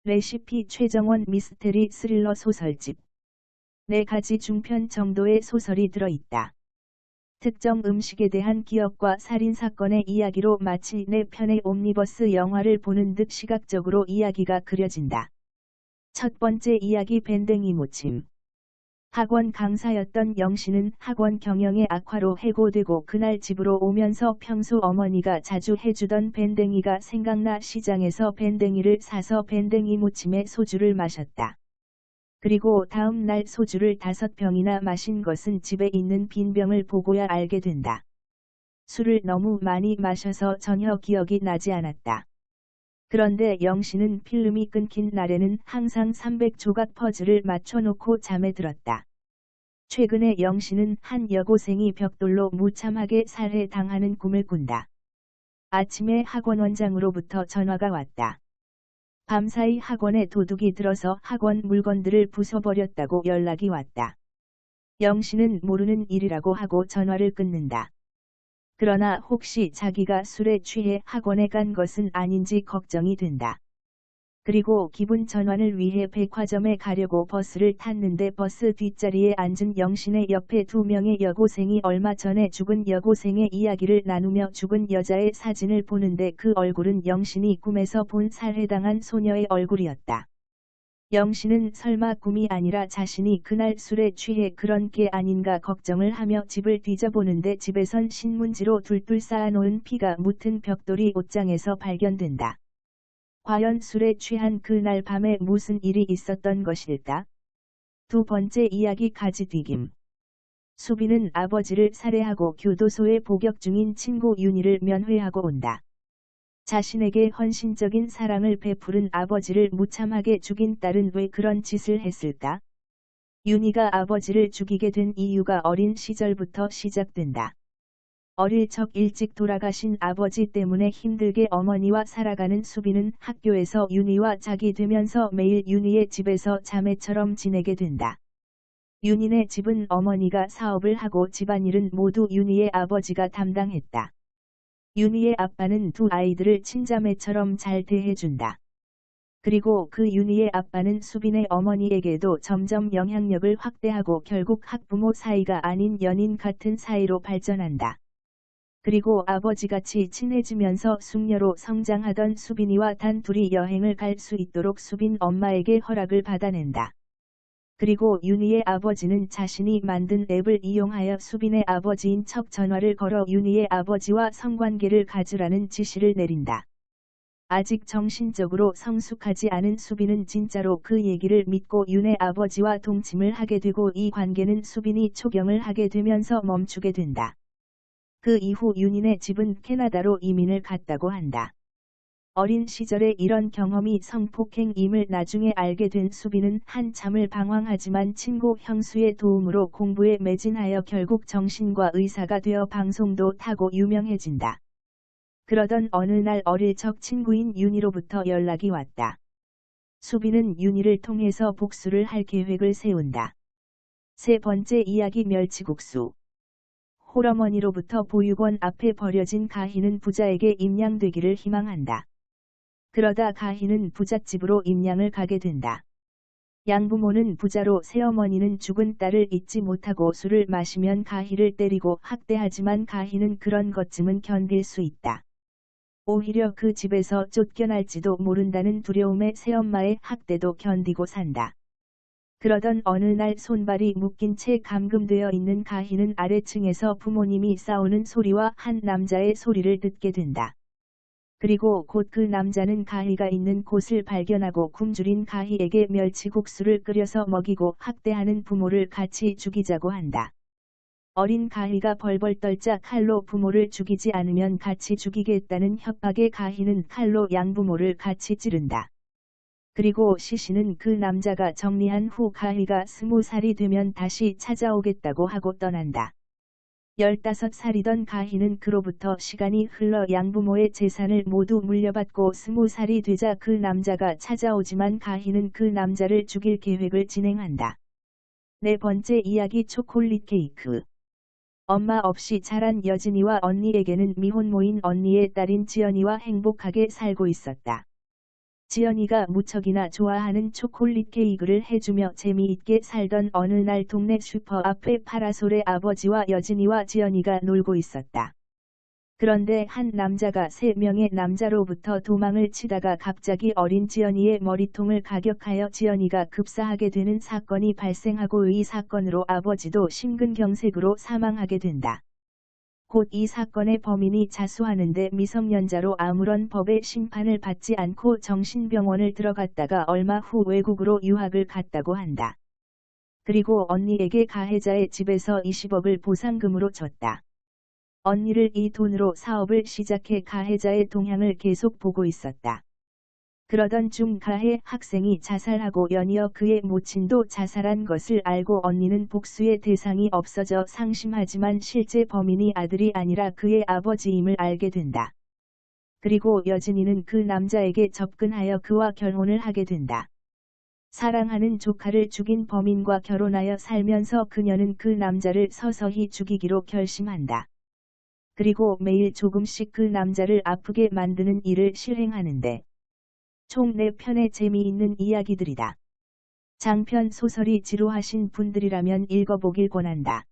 레시피 최정원 미스테리 스릴러 소설집. 4가지 중편 정도의 소설이 들어있다. 특정 음식에 대한 기억과 살인사건의 이야기로 마치 4편의 옴니버스 영화를 보는 듯 시각적으로 이야기가 그려진다. 첫 번째 이야기 밴댕이 무침. 학원 강사였던 영신은 학원 경영의 악화로 해고되고 그날 집으로 오면서 평소 어머니가 자주 해주던 밴댕이가 생각나 시장에서 밴댕이를 사서 밴댕이 무침에 소주를 마셨다. 그리고 다음 날 소주를 5병이나 마신 것은 집에 있는 빈 병을 보고야 알게 된다. 술을 너무 많이 마셔서 전혀 기억이 나지 않았다. 그런데 영신은 필름이 끊긴 날에는 항상 300조각 퍼즐을 맞춰놓고 잠에 들었다. 최근에 영신은 한 여고생이 벽돌로 무참하게 살해당하는 꿈을 꾼다. 아침에 학원 원장으로부터 전화가 왔다. 밤사이 학원에 도둑이 들어서 학원 물건들을 부숴버렸다고 연락이 왔다. 영신은 모르는 일이라고 하고 전화를 끊는다. 그러나 혹시 자기가 술에 취해 학원에 간 것은 아닌지 걱정이 된다. 그리고 기분 전환을 위해 백화점에 가려고 버스를 탔는데 버스 뒷자리에 앉은 영신의 옆에 2명의 여고생이 얼마 전에 죽은 여고생의 이야기를 나누며 죽은 여자의 사진을 보는데 그 얼굴은 영신이 꿈에서 본 살해당한 소녀의 얼굴이었다. 영신은 설마 꿈이 아니라 자신이 그날 술에 취해 그런 게 아닌가 걱정을 하며 집을 뒤져보는데 집에선 신문지로 둘둘 쌓아놓은 피가 묻은 벽돌이 옷장에서 발견된다. 과연 술에 취한 그날 밤에 무슨 일이 있었던 것일까? 두 번째 이야기 가지튀김. 수빈은 아버지를 살해하고 교도소에 복역 중인 친구 윤희를 면회하고 온다. 자신에게 헌신적인 사랑을 베푸른 아버지를 무참하게 죽인 딸은 왜 그런 짓을 했을까? 윤희가 아버지를 죽이게 된 이유가 어린 시절부터 시작된다. 어릴 적 일찍 돌아가신 아버지 때문에 힘들게 어머니와 살아가는 수빈은 학교에서 윤희와 자기 되면서 매일 윤희의 집에서 자매처럼 지내게 된다. 윤희네 집은 어머니가 사업을 하고 집안일은 모두 윤희의 아버지가 담당했다. 윤희의 아빠는 2 아이들을 친자매처럼 잘 대해준다. 그리고 그 윤희의 아빠는 수빈의 어머니에게도 점점 영향력을 확대하고 결국 학부모 사이가 아닌 연인 같은 사이로 발전한다. 그리고 아버지같이 친해지면서 숙녀로 성장하던 수빈이와 단둘이 여행을 갈 수 있도록 수빈 엄마에게 허락을 받아낸다. 그리고 윤희의 아버지는 자신이 만든 앱을 이용하여 수빈의 아버지인 척 전화를 걸어 윤희의 아버지와 성관계를 가지라는 지시를 내린다. 아직 정신적으로 성숙하지 않은 수빈은 진짜로 그 얘기를 믿고 윤의 아버지와 동침을 하게 되고 이 관계는 수빈이 초경을 하게 되면서 멈추게 된다. 그 이후 윤희네 집은 캐나다로 이민을 갔다고 한다. 어린 시절에 이런 경험이 성폭행임을 나중에 알게 된 수빈은 한참을 방황하지만 친구 형수의 도움으로 공부에 매진하여 결국 정신과 의사가 되어 방송도 타고 유명해진다. 그러던 어느 날 어릴 적 친구인 윤희로부터 연락이 왔다. 수빈은 윤희를 통해서 복수를 할 계획을 세운다. 세 번째 이야기 멸치국수. 홀어머니로부터 보육원 앞에 버려진 가희는 부자에게 입양되기를 희망한다. 그러다 가희는 부잣집으로 입양을 가게 된다. 양부모는 부자로 새어머니는 죽은 딸을 잊지 못하고 술을 마시면 가희를 때리고 학대하지만 가희는 그런 것쯤은 견딜 수 있다. 오히려 그 집에서 쫓겨날지도 모른다는 두려움에 새엄마의 학대도 견디고 산다. 그러던 어느 날 손발이 묶인 채 감금되어 있는 가희는 아래층에서 부모님이 싸우는 소리와 한 남자의 소리를 듣게 된다. 그리고 곧 그 남자는 가희가 있는 곳을 발견하고 굶주린 가희에게 멸치국수를 끓여서 먹이고 학대하는 부모를 같이 죽이자고 한다. 어린 가희가 벌벌 떨자 칼로 부모를 죽이지 않으면 같이 죽이겠다는 협박에 가희는 칼로 양부모를 같이 찌른다. 그리고 시신은 그 남자가 정리한 후 가희가 20살이 되면 다시 찾아오겠다고 하고 떠난다. 15살이던 가희는 그로부터 시간이 흘러 양부모의 재산을 모두 물려받고 20살이 되자 그 남자가 찾아오지만 가희는 그 남자를 죽일 계획을 진행한다. 네 번째 이야기 초콜릿 케이크. 엄마 없이 자란 여진이와 언니에게는 미혼모인 언니의 딸인 지연이와 행복하게 살고 있었다. 지연이가 무척이나 좋아하는 초콜릿 케이크를 해주며 재미있게 살던 어느 날 동네 슈퍼 앞에 파라솔의 아버지와 여진이와 지연이가 놀고 있었다. 그런데 한 남자가 3명의 남자로부터 도망을 치다가 갑자기 어린 지연이의 머리통을 가격하여 지연이가 급사하게 되는 사건이 발생하고 이 사건으로 아버지도 심근경색으로 사망하게 된다. 곧 이 사건의 범인이 자수하는데 미성년자로 아무런 법의 심판을 받지 않고 정신병원을 들어갔다가 얼마 후 외국으로 유학을 갔다고 한다. 그리고 언니에게 가해자의 집에서 20억을 보상금으로 줬다. 언니를 이 돈으로 사업을 시작해 가해자의 동향을 계속 보고 있었다. 그러던 중 가해 학생이 자살하고 연이어 그의 모친도 자살한 것을 알고 언니는 복수의 대상이 없어져 상심하지만 실제 범인이 아들이 아니라 그의 아버지임을 알게 된다. 그리고 여진이는 그 남자에게 접근하여 그와 결혼을 하게 된다. 사랑하는 조카를 죽인 범인과 결혼하여 살면서 그녀는 그 남자를 서서히 죽이기로 결심한다. 그리고 매일 조금씩 그 남자를 아프게 만드는 일을 실행하는데 총 4편의 재미있는 이야기들이다. 장편 소설이 지루하신 분들이라면 읽어보길 권한다.